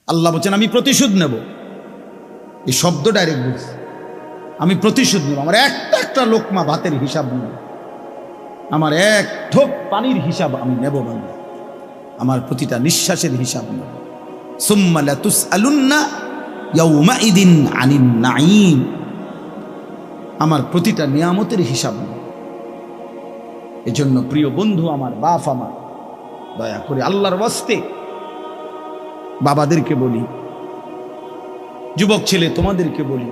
আল্লাহ বলছেন আমি প্রতিশোধ নেব। এই শব্দ ডাইরেক্ট বলছে, আমি প্রতিশোধ নেব। আমার একটা একটা লোকমা ভাতের হিসাব নেব, আমার এক ঢোক পানির হিসাব আমি নেব বান্দা, আমার প্রতিটা নিঃশ্বাসের হিসাব নেব। সুম্মা লাতুসআলুন্না ইয়াউমাইদিন আনিন নাঈম, আমার প্রতিটা নিয়ামতের হিসাব নেব। এজন্য প্রিয় বন্ধু আমার, বাপ আমার, দয়া করে আল্লাহর ওয়াস্তে বাবাদেরকে বলি, যুবক ছেলে তোমাদেরকে বলি,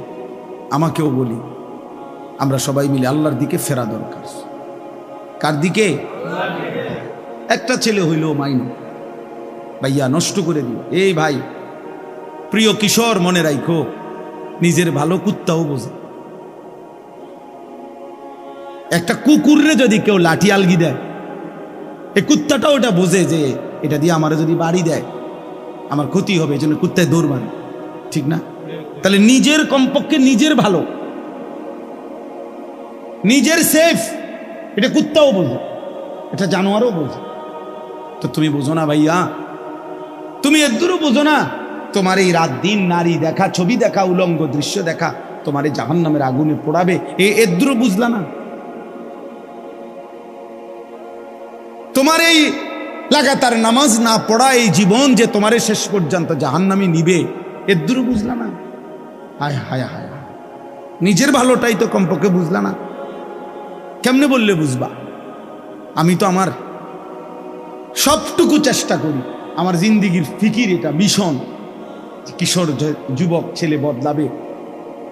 আমাকেও বলি, আমরা সবাই মিলে আল্লাহর দিকে ফেরা দরকার। কার দিকে? একটা ছেলে হইল মাইনো ভাইয়া নষ্ট করে দিল। এই ভাই, প্রিয় কিশোর, মনে রাখো নিজের ভালো কুত্তাও বোঝে। একটা কুকুররে যদি কেউ লাঠি আলগি দেয়, এই কুত্তাটা ওটা বোঝে যে এটা দিয়ে আমার যদি বাড়ি দেয় আমার ক্ষতি হবে, এই জন্য কুত্তায় দৌড় মারে, ঠিক না? তাহলে নিজের কমপক্ষে নিজের ভালো, নিজের সেফ, এটা কুত্তাও বোঝে, এটা জানোয়ারও বোঝে। তো তুমি বোঝো না ভাইয়া, তুমি এদুরও বোঝো না? তোমার এই রাত দিন নারী দেখা, ছবি দেখা, উলঙ্গ দৃশ্য দেখা তোমার এই জাহান্নামের আগুনে পোড়াবে, এদুরও বুঝলা না? তোমার এই লাগাতার নামাজ না পড়া এই জীবন যে তোমার শেষ পর্যন্ত জাহান্নামে নিবে, এদুরও বুঝলা না? হায় হায় হায়, নিজের ভালোটাই তো কমপক্ষে বুঝলা না। কেমনে বললে বুঝবা? আমি তো আমার সবটুকু চেষ্টা করি, আমার জিন্দিগির ফিকির এটা মিশন, কিশোর যুবক ছেলে বদলাবে,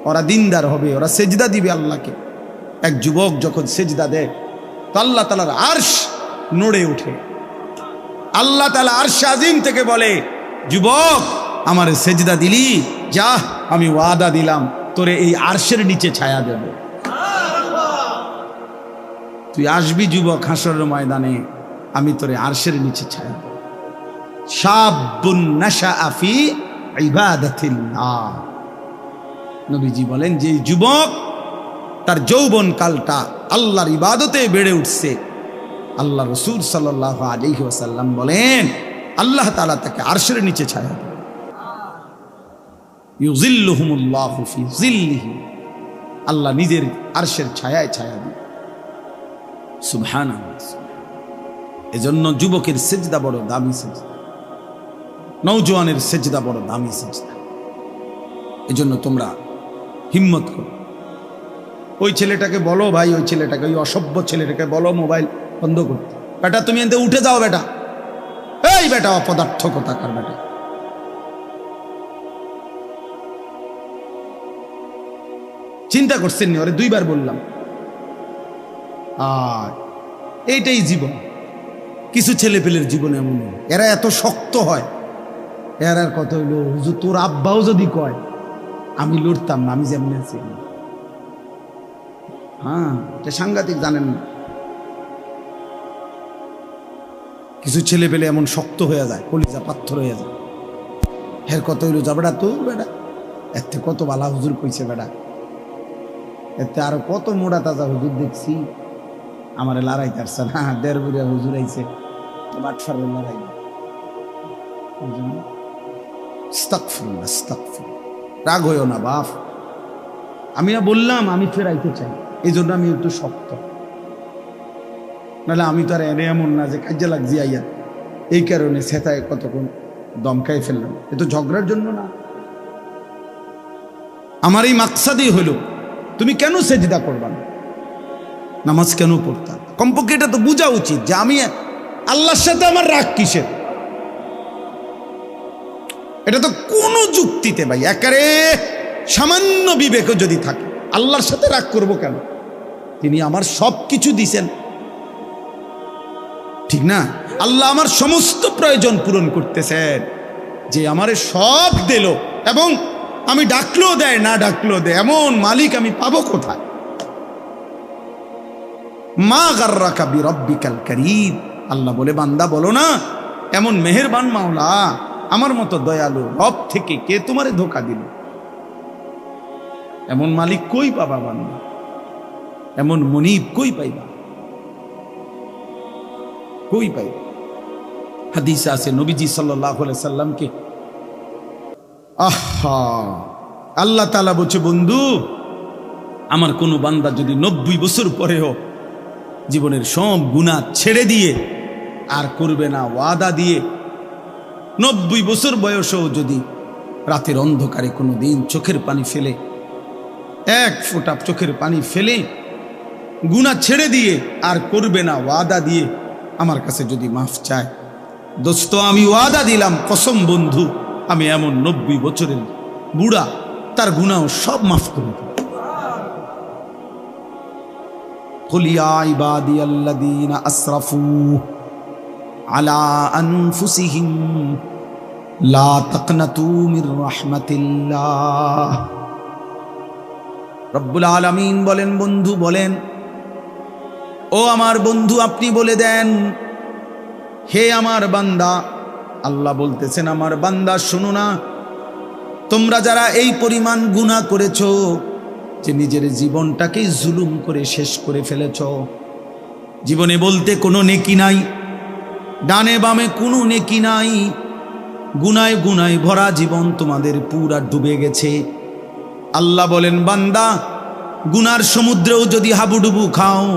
ওরা দিনদার হবে, ওরা সেজদা দিবে আল্লাহকে। এক যুবক যখন সেজদা দেয় তো আল্লাহ তাআলার আরশ নড়ে ওঠে। আল্লাহ তাআলা আরশ আজিম থেকে বলে, যুবক আমার সেজদা দিলি, যা আমি ওয়াদা দিলাম তোরে এই আরশের নিচে ছায়া দেব। তুই আসবি যুবক হাসরের ময়দানে, আমি তোরে আরশের নিচে ছায়া দেব। শাবুন নাশাআ ফি ইবাদাতিল্লাহ, নবীজি বলেন যে যুবক তার যৌবন কালটা আল্লাহর ইবাদতে বেড়ে উঠছে, আল্লাহ রাসূল সাল্লাল্লাহু আলাইহি ওয়াসাল্লাম বলেন আল্লাহ তাআলা তাকে আরশের নিচে ছায়া দেন। ইউযিল্লুহুমুল্লাহু ফি যিল্লিহি, আল্লাহ নিজের আরশের ছায়ায় ছায়া দেন। সুবহানাল্লাহ। এজন্য যুবকের সেজদা বড় দামি সেজদা, নওজোয়ানের সেজদা বড় দামি সেজদা। এজন্য তোমরা হিম্মত করো। ওই ছেলেটাকে বলো ভাই, ওই ছেলেটাকে, ওই অসভ্য ছেলেটাকে বলো মোবাইল বন্ধ করতে। বেটা তুমি এতে উঠে যাও বেটা, এই বেটা অপদার্থ কোথাকার বেটা। চিন্তা করছেন নি? ওরে দুইবার বললাম। আর এইটাই জীবন। কিছু ছেলে পেলের জীবন এমন, এরা এত শক্ত হয়। এরা কত হইলো, হুজুর তোর আব্বাও যদি কয় আমি লড়তাম না, আমি যেমন আছি। হ্যাঁ, এটা সাংঘাতিক, জানেন না? কিছু ছেলে পেলে এমন শক্ত হয়ে যায়, কলিজা পাথর হয়ে যায়। হের কত হইলো, যা বেটা তোর বেটা এতে কত বালা হুজুর কইছে বেটা, এতে আরো কত মোড়া তাজা হুজুর দেখছি, আমার লড়াই করছে না, 1.5 বুড়িয়া হুজুর আইছে, বাটফারের লড়াই। আস্তাগফিরুল্লাহ, আস্তাগফিরুল্লাহ। রাগ হইও না বাপ, আমি বললাম আমি ফেরাইতে চাই, এই জন্য আমি একটু শক্ত, নাহলে আমি তো আর এমন না যে কাজে লাগছি আইয়া এই কারণে সেতায় কতক্ষণ দমকাই ফেললাম। এ তো ঝগড়ার জন্য না। আমার এই মাকসাদই হলো তুমি কেন সেজদা করবা না, নামাজ কেন পড়তা? কমপক্ষে এটা তো বোঝা উচিত যে আমি আল্লাহর সাথে আমার রাগ কিসের। এটা তো কোনো যুক্তিতে ভাই একারে সামান্য বিবেকও যদি থাকে, আল্লাহর সাথে রাগ করব কেন? তিনি আমার সব কিছু দিছেন, ঠিক না? আল্লাহ আমার সমস্ত প্রয়োজন পূরণ করতেছেন, যে আমারে সব দিল এবং আমি ডাকলেও দেয় না ডাকলেও দেয়, এমন মালিক আমি পাবো কোথায়? মা গাররাকা বিরাব্বিকাল কারীম, আল্লাহ বলে বান্দা বলো না এমন মেহেরবান মাওলা, আমার মতো দয়ালু রব থেকে কে তোমারে ধোঁকা দিল? এমন মালিক কই পাবা বান্দা, এমন মুনিব কই পাইবা, কই পাইবা? হাদিসে আছে নবীজি সাল্লাল্লাহু আলাইহি সাল্লামকে আহা, আল্লাহ তাআলা বলছে, বন্ধু আমার কোনো বান্দা যদি 90 বছর পরেও জীবনের সব গুনাহ ছেড়ে দিয়ে আর করবে না ওয়াদা দিয়ে, 90 বছর বয়সেও যদি রাতের অন্ধকারে কোনো দিন চোখের পানি ফেলে, এক ফোঁটা চোখের পানি ফেলে গুনাহ ছেড়ে দিয়ে আর করবে না ওয়াদা দিয়ে আমার কাছে যদি মাফ চায়, দোস্ত আমি ওয়াদা দিলাম, কসম বন্ধু, আমি এমন 90 বছরের বুড়া তার গুনাহ সব মাফ করে দেব। কুল ইয়া ইবাদিয়াল্লাযীনা আসরাফু আলা আনফুসিহিম লা তাকনাতু মির রাহমাতিল্লাহ। রব্বুল আলামিন বলেন, বন্ধু বলেন, ও আমার বন্ধু আপনি বলে দেন, হে আমার বান্দা, আল্লাহ বলতেছেন আমার বান্দা শোনো না, তোমরা যারা এই পরিমাণ গুনাহ করেছো যে নিজের জীবনটাকে জুলুম করে শেষ করে ফেলেছ, জীবনে বলতে কোনো নেকি নাই, ডানে বামে কোনো নেকি নাই, গুনায় গুনায় ভরা জীবন তোমাদের পুরা ডুবে গেছে। আল্লাহ বলেন বান্দা, গুনার সমুদ্রেও যদি হাবুডুবু খাও,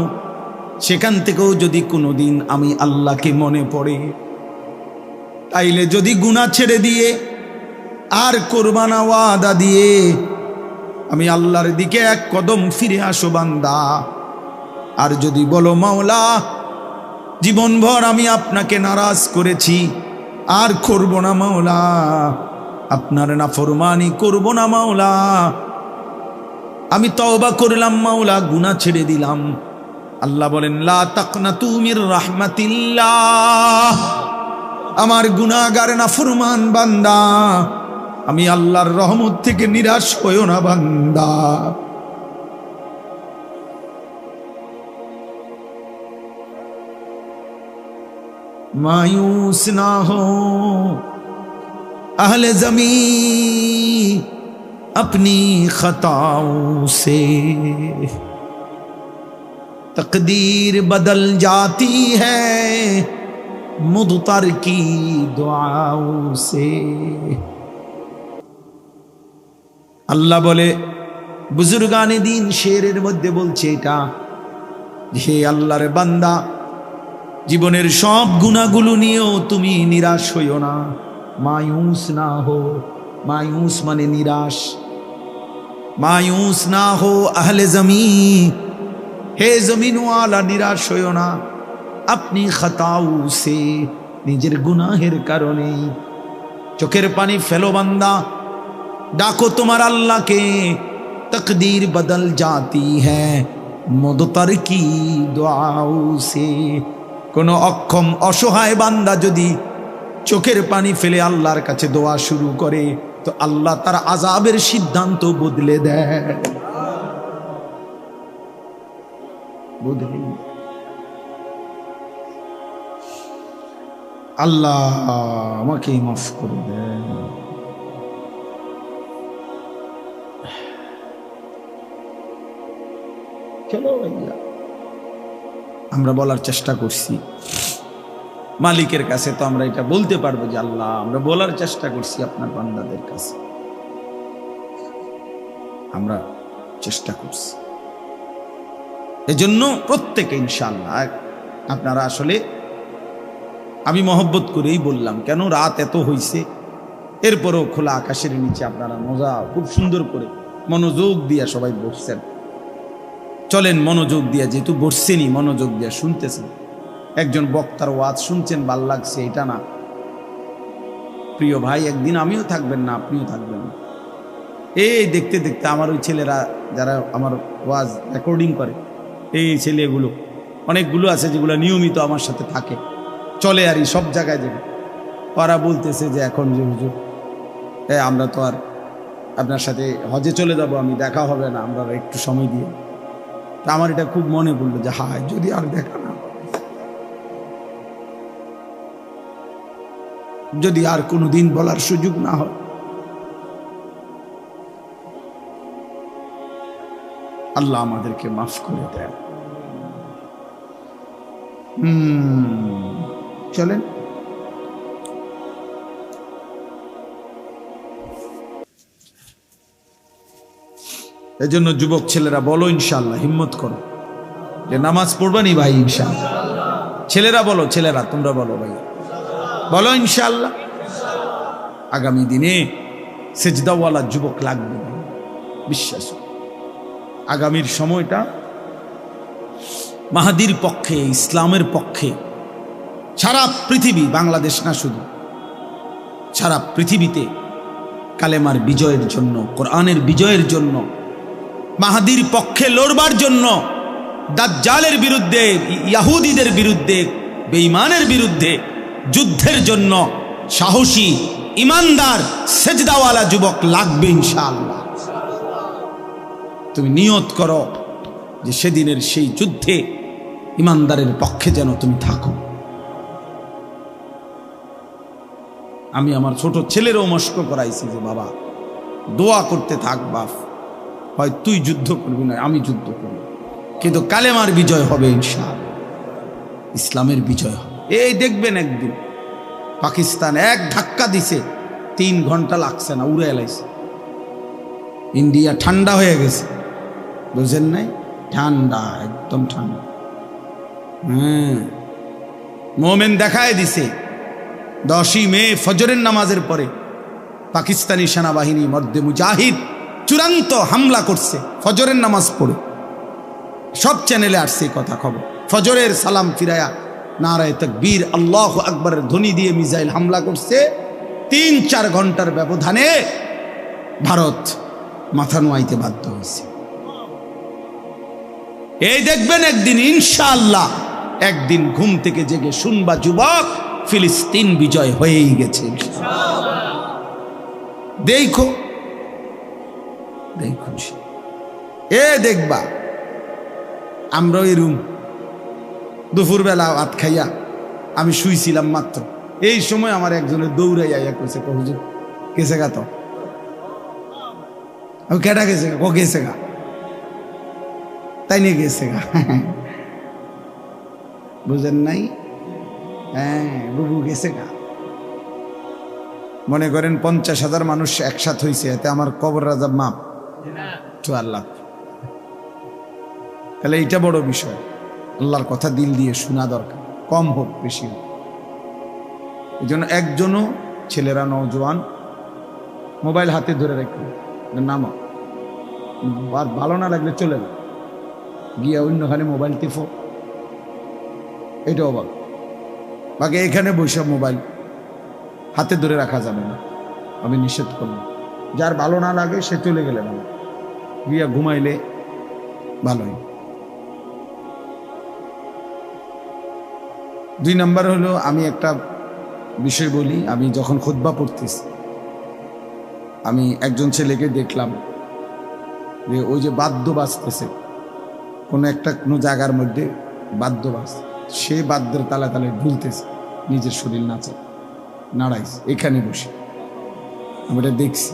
সেখান থেকেও যদি কোনোদিন আমি আল্লাহকে মনে পড়ে, তাইলে যদি গুনাহ ছেড়ে দিয়ে আর করবা না ওয়াদা দিয়ে আমি আল্লাহর দিকে এক কদম ফিরে আসো বান্দা। আর যদি বলো মাওলা জীবনভর আমি আপনাকে নারাজ করেছি, আর করব না মাওলা, আপনার নাফরমানি করব না মাওলা, আমি তওবা করলাম মাওলা, গুনাহ ছেড়ে দিলাম, আল্লাহ বলেন লা তাকনাতু মির রাহমাতিল্লাহ, আমার গুনাহগার নাফরমান বান্দা, আমি আল্লাহর রহমত থেকে নিরাশ হইও না বান্দা। मायूस ना हो अहले ज़मीं अपनी खताओं से, तकदीर बदल जाती है मुदतर की दुआओं से। আল্লাহ বলে, বুজুর্গানে দিন শেরের মধ্যে বলছে এটা, হে আল্লাহর বান্দা, জীবনের সব গুনাহগুলো নিয়েও তুমি নিরাশ হইও না, মায়ুস না হো, মায়ুস মানে নিরাশ, মায়ুস না হো আহলে জমিন, হে জমিনওয়ালা নিরাশ হইও না, আপনি খাতাও সে, নিজের গুনাহের কারণে চোখের পানি ফেলো বান্দা, ডাকো তোমার আল্লাহকে, তকদীর বদল জাতি হ্যায় মুদতার কি দুআও সে। কোন অক্ষম অসহায় বান্দা যদি চোখের পানি ফেলে আল্লাহর কাছে দোয়া শুরু করে, তো আল্লাহ তার আযাবের সিদ্ধান্ত বদলে দেয়, বদলে। আল্লাহ আমাকে মাফ করে দেন। চলো ভাইয়া, আমরা বলার চেষ্টা করছি মালিকের কাছে, তো আমরা এটা বলতে পারবো যে আল্লাহ আমরা বলার চেষ্টা করছি আপনার বান্দাদের কাছে, আমরা চেষ্টা করছি। এজন্য প্রত্যেকে ইনশাআল্লাহ, আপনারা আসলে আমি মহব্বত করেই বললাম, কেন রাত এত হইছে, এরপরও খোলা আকাশের নিচে আপনারা মজা খুব সুন্দর করে মনোযোগ দিয়া সবাই বসছেন। চলেন মনোযোগ দিয়া, যেহেতু বসছেনই মনোযোগ দিয়া শুনতেছেন, একজন বক্তার ওয়াজ শুনছেন, ভাল লাগছে এটা না। প্রিয় ভাই, একদিন আমিও থাকবেন না, আপনিও থাকবেন না, এই দেখতে দেখতে আমার ওই ছেলেরা যারা আমার ওয়াজ রেকর্ডিং করে, এই ছেলেগুলো অনেকগুলো আছে যেগুলো নিয়মিত আমার সাথে থাকে, চলে আর সব জায়গায় যাবে, ওরা বলতেছে যে এখন যে হুজুর আমরা তো আর আপনার সাথে হজে চলে যাব, আমি দেখা হবে না, আমরা একটু সময় দিয়ে। তা আমার এটা খুব মনে পড়লো যে হায় যদি আর দেখা না, যদি আর কোনো দিন বলার সুযোগ না হয়। আল্লাহ আমাদেরকে মাফ করে দেন। চলেন এজন্য যুবক ছেলেরা বলো ইনশাআল্লাহ, হিম্মত করো যে নামাজ পড়বা নি ভাই ইনশাআল্লাহ। ছেলেরা বলো, ছেলেরা তোমরা বলো ভাই, বলো ইনশাআল্লাহ। আগামী দিনে সেজদাওয়ালা যুবক লাগবে, বিশ্বাস। আগামীর সময়টা মাহাদির পক্ষে, ইসলামের পক্ষে। সারা পৃথিবী, বাংলাদেশ না শুধু, সারা পৃথিবীতে কালেমার বিজয়ের জন্য, কোরআনের বিজয়ের জন্য, মাহাদির পক্ষে লড়বার জন্য, দাজ্জালের বিরুদ্ধে, ইয়াহুদীদের বিরুদ্ধে, বেঈমানের বিরুদ্ধে যুদ্ধের জন্য সাহসী, ইমানদার, সেজদাওয়ালা যুবক লাগবে ইনশাআল্লাহ। তুমি নিয়ত করো যে সেদিনের সেই যুদ্ধে ইমানদারের পক্ষে যেন তুমি থাকো। আমি আমার ছোট ছেলেরও মস্ক করাইছি যে বাবা দোয়া করতে থাক বাপ, হয় তুই যুদ্ধ করবি না আমি যুদ্ধ করব, কিন্তু কালেমার বিজয় হবে ইনশাআল্লাহ, ইসলামের বিজয় হবে। এই দেখবেন একদিন পাকিস্তান এক ধাক্কা দিছে, 3 ঘন্টা লাগছে না, উড়ে এলাইছে। ইন্ডিয়া ঠান্ডা হয়ে গেছে, বুঝেন নাই? ঠান্ডা, একদম ঠান্ডা। মোমেন দেখায় দিছে 10ই মে ফজরের নামাজের পরে পাকিস্তানি সেনাবাহিনী মর্দে মুজাহিদ চূড়ান্ত হামলা করছে ফজরের নামাজ পড়ে। সব চ্যানেলে আসছে কথা খবর। ফজরের সালাম ফিরায়া নারায়ে তাকবীর, আল্লাহু আকবরের ধ্বনি দিয়ে মিসাইল হামলা করছে। 3-4 ঘন্টার ব্যবধানে ভারত মাথা নোয়াইতে বাধ্য হয়েছে। এই দেখবেন একদিন ইনশাআল্লাহ, একদিন ঘুম থেকে জেগে শুনবা যুবক ফিলিস্তিন বিজয় হয়েই গেছে। দেখো দেখো, এ দেখবা আমরা ওই রুম দুপুরবেলা ভাত খাইয়া আমি শুইছিলাম মাত্র, এই সময় আমার একজনের দৌড়াই আইয়া কইছে, হুজুর গেছে গা, তো কেটা গেছে গা, গেছে গা, তাই নিয়ে গেছে গা। বুঝেন নাই? হ্যাঁ, বুবু গেছে গা। মনে করেন 50,000 মানুষ একসাথ হয়েছে, এতে আমার কবর রাজা মাপ 4 লাখ। তাহলে এইটা বড় বিষয়। আল্লাহর কথা দিল দিয়ে শোনা দরকার, কম হোক বেশি হোক। এই জন্য একজনও ছেলেরা, নওজোয়ান, মোবাইল হাতে ধরে রাখবে, নামো, আর ভালো না লাগলে চলে না, গিয়া অন্যখানে মোবাইল টিপো, এটাও অবাক। বাকি এখানে বৈশাখ মোবাইল হাতে ধরে রাখা যাবে না, আমি নিষেধ করলাম। যার ভালো না লাগে সে চলে গেলে ভালো, গিয়া ঘুমাইলে ভালোই। 2 নম্বর হলো, আমি একটা বিষয় বলি। আমি যখন খুতবা পড়তেছি, আমি একজন ছেলেকে দেখলাম যে ওই যে বাদ্য বাজতেছে কোনো জায়গার মধ্যে, বাদ্য বাজ, সে বাদ্যের তালে তালে ঢুলতেছে, নিজের শরীর নাচে, নাড়াইছে এখানে বসে। আমি এটা দেখছি।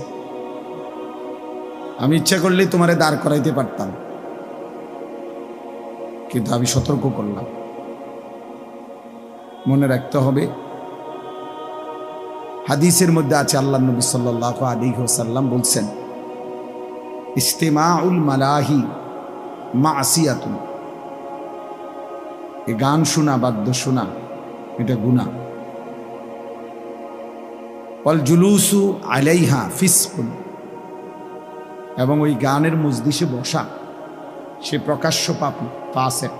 আমি ইচ্ছা করলেই তোমারে দাঁড় করাইতে পারতাম, কিন্তু আমি সতর্ক করলাম। মনে রাখতে হবে, হাদিসের মধ্যে আছে, আল্লাহ নবী সাল্লাল্লাহু আলাইহি ওয়াসাল্লাম বলছেন, ইস্তিমাউল মালাহি মাসিয়াতুন, এই গান শোনা, বাদ্য শোনা, এটা গুনাহ। ওয়াল জুলুসু আলাইহা ফিসকুন, এবং ওই গানের মজলিসে বসা সে প্রকাশ্য পাপী, ফাসিক।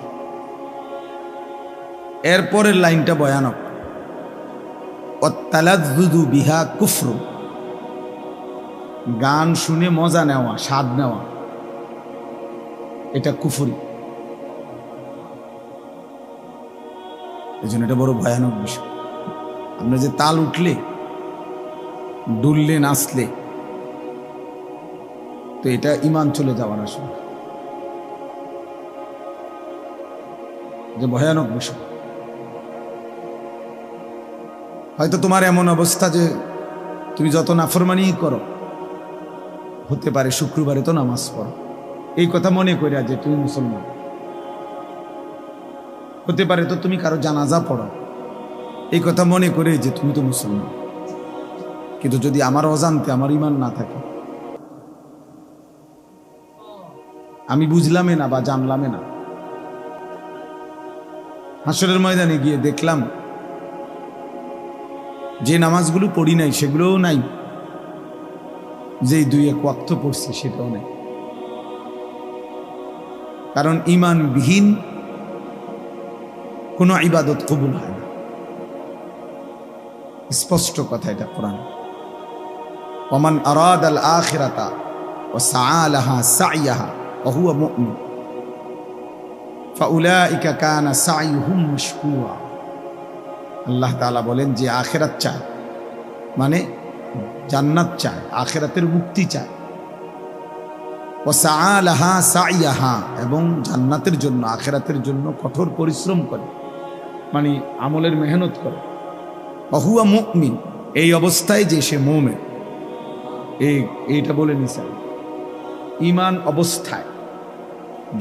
এরপরের লাইনটা ভয়ানক, ওয়াত্তালাযযুযু বিহা কুফরু, গান শুনে মজা নেওয়া, স্বাদ নেওয়া, এটা কুফরি। এই জন্য এটা বড় ভয়ানক বিষয়। আমরা যে তাল উঠলে, দুললে, নাচলে, তো এটা ইমান চলে যাওয়ার আসলে যে ভয়ানক বিষয়। হয়তো তোমার এমন অবস্থা যে তুমি যত নাফরমানি করো, হতে পারে শুক্রবারে তো নামাজ পড়ো, এই কথা মনে করিয়া যে তুমি মুসলমান। হতে পারে তো তুমি কারো জানাজা পড়ো, এই কথা মনে করে যে তুমি তো মুসলমান। কিন্তু যদি আমার অজান্তে আমার ইমান না থাকে, আমি বুঝলামে না বা জানলামে না। হাসরের ময়দানে গিয়ে দেখলাম যে নামাজগুলো পড়ি নাই সেগুলোও নাই, যেই 2-1 ওয়াক্ত পড়ছি সেটাও নাই। কারণ ঈমানবিহীন কোনো ইবাদত কবুল হয় না। স্পষ্ট কথা এটা কোরআন। ওমান আরাদাল আখিরাতা ওয়া সাআ লাহা সা'য়াহা ওয়া হুয়া মুমিন ফাউলাইকা কানা সা'য়ুহুম মাশকুরা। আল্লাহ তাআলা বলেন যে আখিরাত চায়, মানে জান্নাত চায়, আখিরাতের মুক্তি চায়, ওয়া সাআ লাহা সা'য়াহা, এবং জান্নাতের জন্য আখিরাতের জন্য কঠোর পরিশ্রম করে, মানে আমলের মেহনত করে। ওয়া হুয়া মুমিন, এই অবস্থায় যে সে মুমিন। এইটা বলে নিছে ঈমান অবস্থায়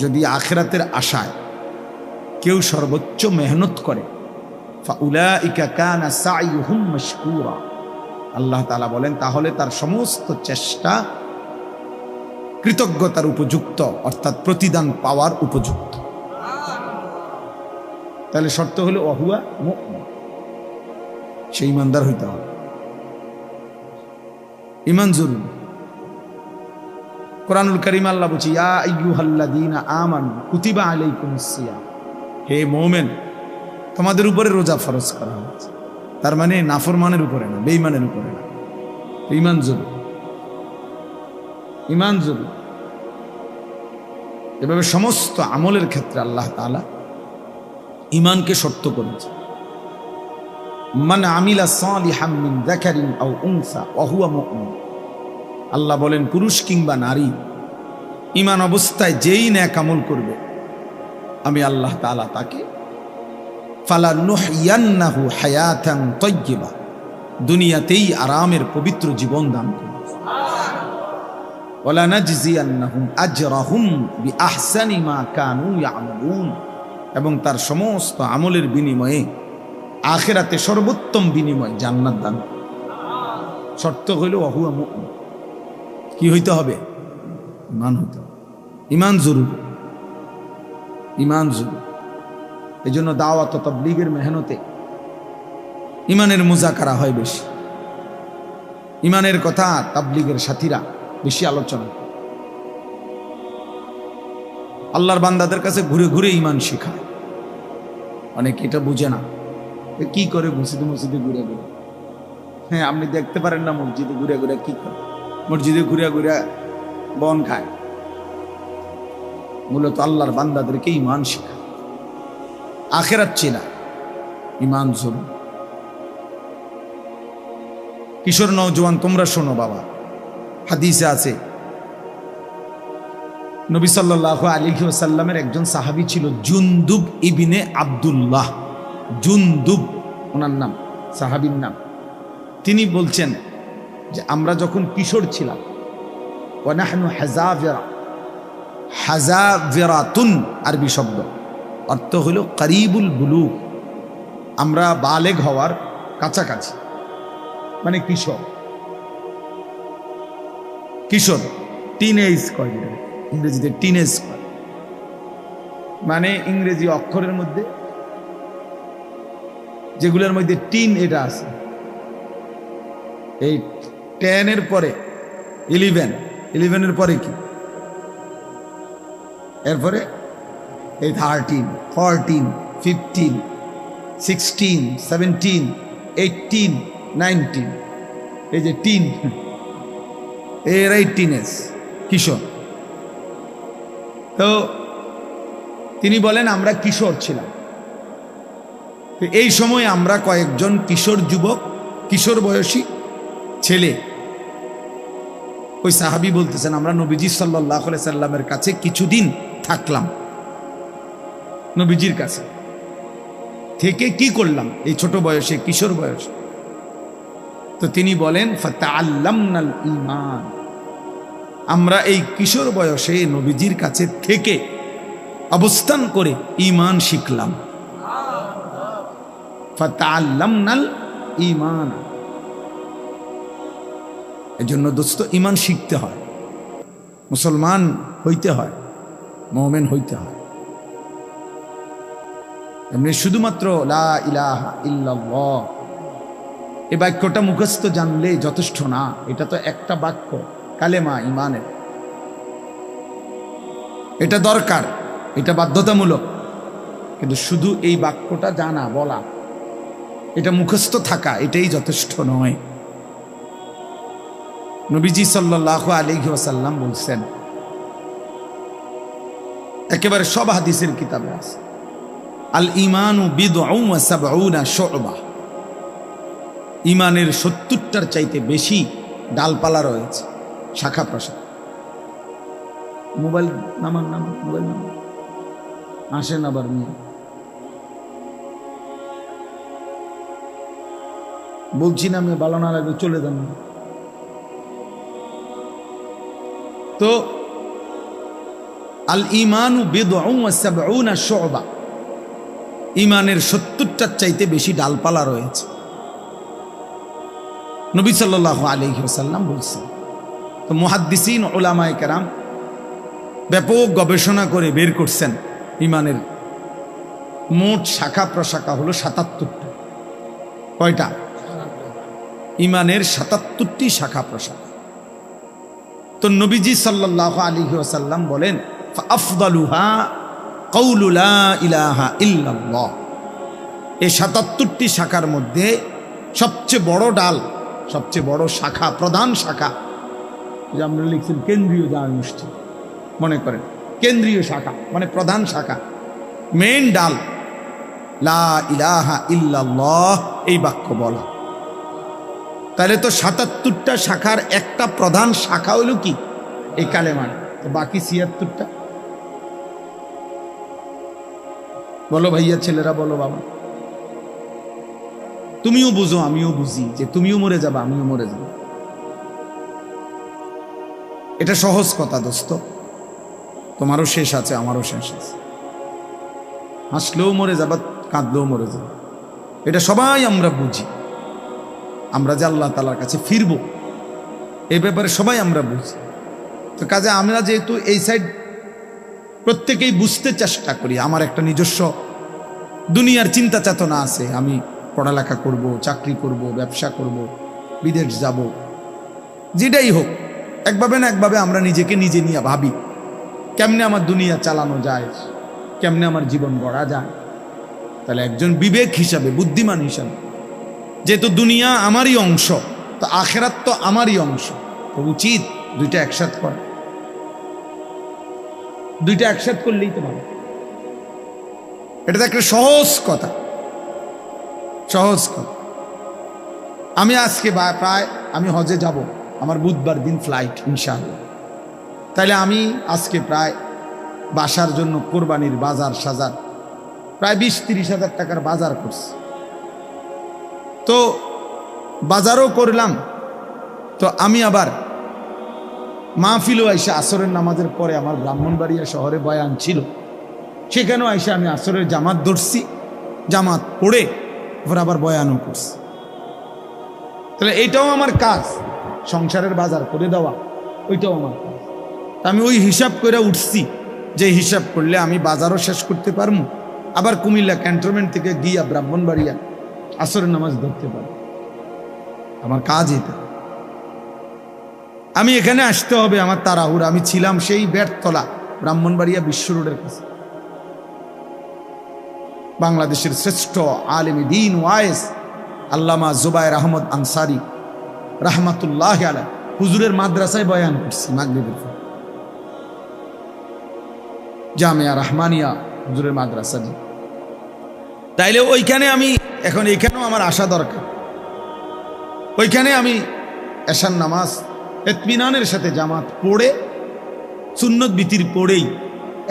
যদি আখিরাতের আশায় কেউ সর্বোচ্চ মেহনত করে, ফাউলাইকা কানা সা'য়ুহুম মাশকুরা, আল্লাহ তাআলা বলেন তাহলে তার সমস্ত চেষ্টা কৃতজ্ঞতার উপযুক্ত, অর্থাৎ প্রতিদান পাওয়ার উপযুক্ত। তাহলে শর্ত হলো ওয়া হুয়া মুমিন, সে ঈমানদার হইতে হবে। ঈমান জরুরি। কোরআনুল কারীম আল্লাহ বলছে ইয়া আইয়ুহাল্লাযীনা আমানু কুতিবা আলাইকুমুস সিয়াম, হে মুমিন তোমাদের উপরে রোজা ফরজ করা হয়েছে। তার মানে নাফরমানের উপরে না, বেঈমানের উপরে না। ঈমান জরুরি, ঈমান জরুরি। এভাবে সমস্ত আমলের ক্ষেত্রে আল্লাহ তাআলা ঈমানকে শর্ত করেছে। মান আমিলা সালিহাম মিন যাকারিন আও উনসা ওয়া হুয়া মুমিন, আল্লাহ বলেন পুরুষ কিংবা নারী ঈমান অবস্থায় যেই নেক আমল করবে আমি আল্লাহ তাআলা তাকে ফালানুহইয়ান্নাহু হায়াতান তাইয়্যিবা, দুনিয়াতেই আরামের পবিত্র জীবন দান করব। ওয়ালা নাজজিয়ান্নাহুম আজরাহুম বিআহসানি মা কানু ইয়ামালুন, এবং তার সমস্ত আমলের বিনিময়ে আখিরাতে সর্বোত্তম বিনিময় জান্নাত দান। শর্ত হইল ওয়া হুয়া মুমিন। কি হইতে হবে? ঈমান হইতে হবে। ঈমান জরুরি, ঈমান জরুরি। এই জন্য দাওয়াত ও তাবলীগের মেহনতে ঈমানের মুযাকারা হয় বেশি, ঈমানের কথা তাবলীগের সাথীরা বেশি আলোচনা। আল্লাহর বান্দাদের কাছে ঘুরে ঘুরে ঈমান শেখায়। অনেকে এটা বুঝে না, কি করে মসজিদে মসজিদে ঘুরে ঘুরে। হ্যাঁ, আপনি দেখতে পারেন না মসজিদে ঘুরে ঘুরে কি করে? মসজিদে ঘুরে ঘুরে বন খায়। মূলত আল্লাহর বান্দাদেরকে ঈমান শেখায়, আখিরাত চেনা, ঈমান জরুরি। কিশোর নওজোয়ান তোমরা শোনো বাবা, হাদিসে আছে নবী সাল্লাল্লাহু আলাইহি ওয়াসাল্লামের একজন সাহাবী ছিল জুনদুব ইবনে আব্দুল্লাহ। জুনদুব ওনার নাম, সাহাবীর নাম। তিনি বলছেন যে আমরা যখন কিশোর ছিলাম, ওয়া নাহনু হাজাভিরা, হাজাভিরাতুন আরবি শব্দ, অর্থ হলো করিবুল বুলুগ, আমরা বালেগ হওয়ার কাছাকাছি, মানে কিশোর। কিশোর টিনেজ কয়, ইংরেজিতে টিনেজ কয়, মানে ইংরেজি অক্ষরের মধ্যে যেগুলোর মধ্যে টিন এটা আছে, এই 10 পরে 11, 11 পরে কি, এরপরে এই 13, 14, 15, 16, 17, 18, 19, এই যে টিন, এরাই টিনেজ, কিশোর। তো তিনি বলেন আমরা কিশোর ছিলাম। এই সময় আমরা কয়েকজন কিশোর যুবক, কিশোর বয়সী ছেলে, ওই সাহাবী বলতেছেন আমরা নবীজি সাল্লাল্লাহু আলাইহি সাল্লামের কাছে কিছুদিন থাকলাম। নবীজির কাছে থেকে কি করলাম এই ছোট বয়সে, কিশোর বয়সে? তো তিনি বলেন ফাতাআল্লামনাল ঈমান, আমরা এই কিশোর বয়সে নবীজির কাছে থেকে অবস্থান করে ঈমান শিখলাম। ফাতাআল্লামনাল ঈমান। এজন্য দোস্ত ঈমান শিখতে হয়, মুসলমান হইতে হয়, মুমিন হইতে হয়। এমনি শুধুমাত্র লা ইলাহা ইল্লাল্লাহ এই বাক্যটা মুখস্থ জানলে যথেষ্ট না। এটা তো একটা বাক্য, কালেমা ইমানের। এটা দরকার, এটা বাধ্যতামূলক। কিন্তু শুধু এই বাক্যটা জানা, বলা, এটা মুখস্থ থাকা, এটাই যথেষ্ট নয়। নবীজি সাল্লাল্লাহু আলাইহি ওয়াসাল্লাম বলছেন, একেবারে সব হাদিসের কিতাবে আছে, আল ঈমানু বিদউন ওয়া সাবউনা শু'বা। ঈমানের ৭০টার চাইতে বেশি ডালপালা রয়েছে, শাখা প্রশাখা। মোবাইল নামান, মোবাইল নামান আসেন আবার নিয়ে বলছি না, আমি ভালো না লাগবে চলে যান। তো আল ঈমানু বিদউন ওয়া সাবউনা শু'বা, ঈমানের ৭০টার চাইতে বেশি ডালপালা রয়েছে। নবী সাল্লাল্লাহু আলাইহি ওয়াসাল্লাম বলছেন। তো মুহাদ্দিসিন উলামায়ে কেরাম ব্যাপক গবেষণা করে বের করছেন ঈমানের মোট শাখা প্রশাখা হলো ৭৭টা। কয়টা? ঈমানের ৭৭টি শাখা প্রশাখা। তো নবীজি সাল্লাল্লাহু আলাইহি ওয়াসাল্লাম বলেন, ফাআফদালুহা কাউলু লা ইলাহা ইল্লাল্লাহ। এই ৭৭টি শাখার মধ্যে সবচেয়ে বড় ডাল, সবচেয়ে বড় শাখা, প্রধান শাখা, যে আমরা লিখছেন কেন্দ্রীয় জামে মসজিদ, মনে করেন কেন্দ্রীয় শাখা মানে প্রধান শাখা, মেইন ডাল, লা ইলাহা ইল্লাল্লাহ এই বাক্য বলা। তাহলে তো ৭৭টা শাখার একটা প্রধান শাখা হলো কি? এই কালেমা। তো বাকি ৭৬টা বলো ভাইয়া, ছেলেরা বলো, বাবা তুমিও বুঝো আমিও বুঝি যে তুমিও মরে যাবা আমিও মরে যাব। এটা সহজ কথা দোস্ত, তোমারও শেষ আছে আমারও শেষ আছে। হাসলেও মরে যাবা, কাঁদলেও মরে যাবা, এটা সবাই আমরা বুঝি। আমরা যে আল্লাহ তাআলার কাছে ফিরব এই ব্যাপারে সবাই আমরা বুঝি। তো কাজে আমরা যেহেতু এই সাইড প্রত্যেকেই বুঝতে চেষ্টা করি, আমার একটা নিজস্ব দুনিয়ার চিন্তা চেতনা আছে, আমি পড়ালেখা করব, চাকরি করব, ব্যবসা করব, বিদেশ যাব, যেটাই হোক একভাবে না একভাবে আমরা নিজেকে নিজে নিয়ে ভাবি কেমনে আমার দুনিয়া চালানো যায়, কেমনে আমার জীবন গড়া যায়। তাহলে একজন বিবেক হিসাবে, বুদ্ধিমান হিসাবে, যেহেতু দুনিয়া আমারই অংশ, তো আখেরাত তো আমারই অংশ, তো উচিত দুইটা একসাথ করা। দুইটা একসাথ করলেই তো ভালো। এটা তো একটা সহজ কথা, সহজ কথা। আমি আজকে প্রায় আমি হজে যাব, আমার বুধবার দিন ফ্লাইট ইনশাআল্লাহ। তাইলে আমি আজকে প্রায় বাসার জন্য কোরবানির বাজার সাজার প্রায় ২০-৩০ হাজার টাকার বাজার করছি। তো বাজারও করলাম, তো আমি আবার মাহফিলও আইসা আসরের নামাজের পরে আমার ব্রাহ্মণবাড়িয়া শহরে বয়ান ছিল, সেখানেও আইসা আমি আসরের জামাত ধরছি, জামাত পড়ে আবার বয়ানও করছি। তাহলে এইটাও আমার কাজ, সংসারের বাজার করে দেওয়া, ওইটাও আমার কাজ। আমি ওই হিসাব করে উঠছি যে হিসাব করলে আমি বাজারও শেষ করতে পারবো, আবার কুমিল্লা ক্যান্টনমেন্ট থেকে গিয়া ব্রাহ্মণবাড়িয়া আসরের নামাজ ধরতে পারবো। আমার কাজ এটা। আমি এখানে আসতে হবে, আমার তাড়াহুড়া। আমি ছিলাম সেই বেড়তলা ব্রাহ্মণবাড়িয়া বিশ্ব রোডের কাছে, বাংলাদেশের শ্রেষ্ঠ আলেম দ্বীন ওয়াইজ আল্লামা জুবায়ের আহমদ আনসারী রাহমাতুল্লাহ আলাইহি হুজুরের মাদ্রাসায় বয়ান করছি মাগরিবের পর, জামিয়া রহমানিয়া হুজুরের মাদ্রাসা। তাইলে ওইখানে আমি এখন, এখানেও আমার আসা দরকার। ওইখানে আমি এশার নামাজ ইতমিনানের সাথে জামাত পড়ে সুন্নত বিতির পড়েই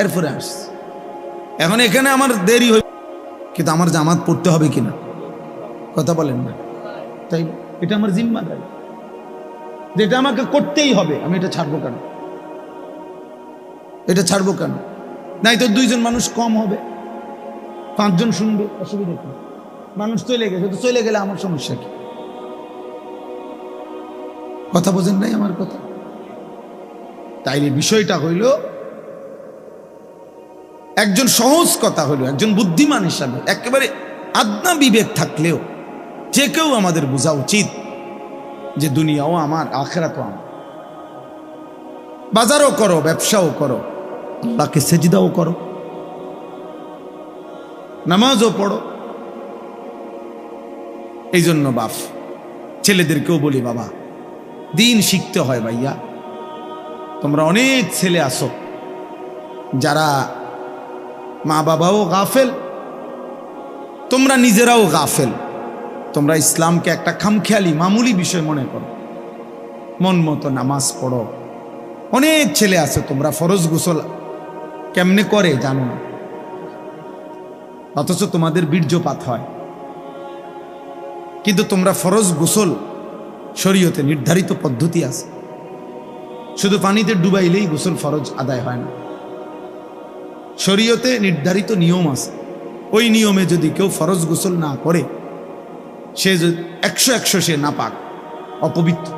এরপরে আসছি। এখন এখানে আমার দেরি হয়ে, কিন্তু আমার জামাত পড়তে হবে কিনা কথা বলেন না? তাই এটা আমার জিম্মাদারি, যেটা আমাকে করতেই হবে। আমি এটা ছাড়বো কেন? এটা ছাড়বো কেন? নাই তো 2জন মানুষ কম হবে, 5জন শুনবে, অসুবিধা কি? মানুষ চলে গেছে, তো চলে গেলে আমার সমস্যা কি? কথা বোঝেন নাই আমার কথা? তাইলে বিষয়টা হইল একজন সহজ কথা হলো, একজন বুদ্ধিমান হিসাবে একেবারে আদনা বিবেক থাকলেও যে কেউ আমাদের বোঝা উচিত যে দুনিয়াও আমার, আখিরাতও আমার। বাজারও করো, ব্যবসাও করো, আল্লাহকে সেজদাও করো, নামাজও পড়ো। এই জন্য বাপ ছেলেদেরকেও বলি, বাবা দিন শিখতে হয় ভাইয়া। তোমরা অনেক ছেলে আসো যারা মা বাবাও গাফেল, তোমরা নিজেরাও গাফেল। তোমরা ইসলামকে একটা খামখেয়ালি মামুলি বিষয় মনে করো, মন মতো নামাজ পড়ো। অনেক ছেলে আছে তোমরা ফরজ গোসল কেমনে করে জানো না, অথচ তোমাদের বীর্যপাত হয়। কিন্তু তোমরা ফরজ গোসল শরীয়তে নির্ধারিত পদ্ধতি আছে, শুধু পানিতে ডুবাইলেই গোসল ফরজ আদায় হয় না। শরীয়তে নির্ধারিত নিয়ম আছে, ওই নিয়মে যদি কেউ ফরজ গোসল না করে সে 100 সে নাপাক, অপবিত্র।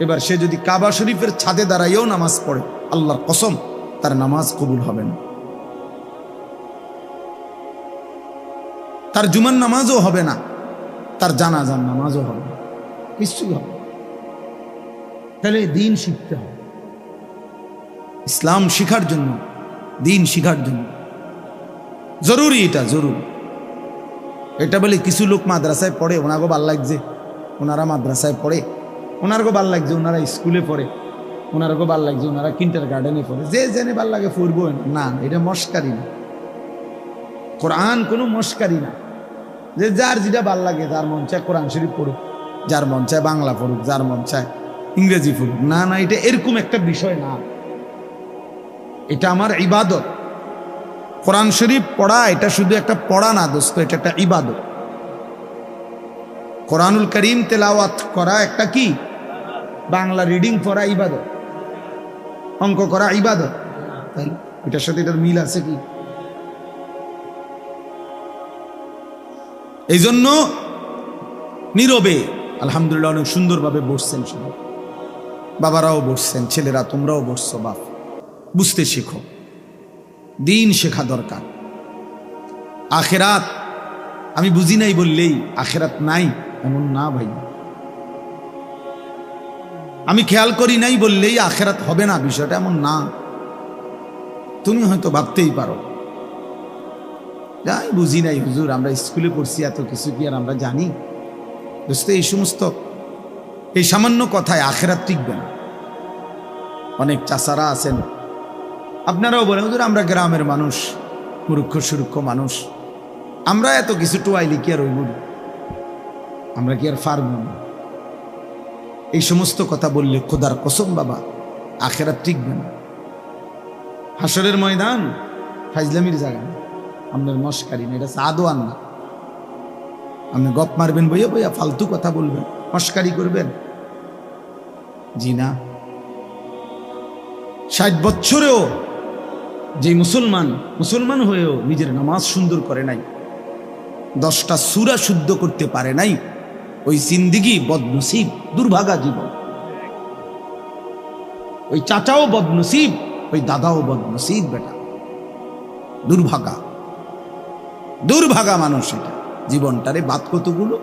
এবার সে যদি কাবা শরীফের ছাদে দাঁড়াইও নামাজ পড়ে, আল্লাহর কসম তার নামাজ কবুল হবে না, তার জুমার নামাজও হবে না, তার জানাজার নামাজও হবে না, কিছুই হবে না। তাহলে দিন শিখতে হবে, ইসলাম শিখার জন্য, দিন শিখার জন্য জরুরি, এটা জরুরি। এটা বলে কিছু লোক মাদ্রাসায় পড়ে, ওনাগো ভাল লাগছে, ওনারা মাদ্রাসায় পড়ে, ওনারগো ভাল লাগছে, ওনারা স্কুলে পড়ে, ওনারগো ভাল লাগছে, ওনারা কিন্টার গার্ডেনে পড়ে, যে জেনে ভাল লাগে পড়বো না। এটা মস্কারি না, কোরআন কোনো মস্কারি না। যে যার যেটা ভাল লাগে, যার মন চায় কোরআন শরীফ পড়ুক, যার মন চায় বাংলা পড়ুক, যার মন চায় ইংরেজি পড়ুক, না না, এটা এরকম একটা বিষয় না। এটা আমার ইবাদত। কোরআন শরীফ পড়া এটা শুধু একটা পড়া না দোস্ত, এটা একটা ইবাদত। কোরআনুল করিম তেলাওয়াত করা একটা কি, বাংলা রিডিং পড়া ইবাদত, অঙ্ক করা ইবাদত, তাই এটার সাথে এটার মিল আছে কি? এই জন্য নীরবে আলহামদুলিল্লাহ অনেক সুন্দরভাবে বসছেন, সবাই বাবারাও বসছেন, ছেলেরা তোমরাও বসছো। বাপ বুঝতে শেখো, দিন শেখা দরকার। আখেরাত আমি বুঝি নাই বললেই আখেরাত নাই এমন না ভাই, আমি খেয়াল করি নাই বললেই আখেরাত হবে না, বিষয়টা এমন না। তুমি হয়তো ভাবতেই পারো যাই বুঝি নাই হুজুর, আমরা স্কুলে পড়ছি, এত কিছু কি আর আমরা জানি? বুঝতে এই সমস্ত এই সামান্য কথায় আখেরাত টিকবে না। অনেক চাচারা আছেন, আপনারাও বলেন হুজুর আমরা গ্রামের মানুষ, মূর্খ সুরক্ষ মানুষ, আমরা এত কিছু টোয়াইলি কি আর ওই বলি, আমরা কি আর পারব না? এই সমস্ত কথা বললে খোদার কসম বাবা আখেরাত টিকবে না। হাসরের ময়দান ফাইজলামির জায়গা না, আপনার মস্কারি না, এটা সাদওয়ান না। আপনি গপ মারবেন বইয়া বইয়া, ফালতু কথা বলবেন, মস্কারি করবেন, জি না। 60 বছরেও যে মুসলমান হয়েও নিজের নামাজ সুন্দর করে নাই, 10টা সূরা শুদ্ধ করতে পারে নাই, ওই জিন্দেগি বদনসিব, দুর্ভাগা জীবন। ওই চাচাও বদনসিব, ওই দাদাও বদনসিব, বেটা দুর্ভাগা মানুষ। এটা জীবনটারে বাদ কতগুলো।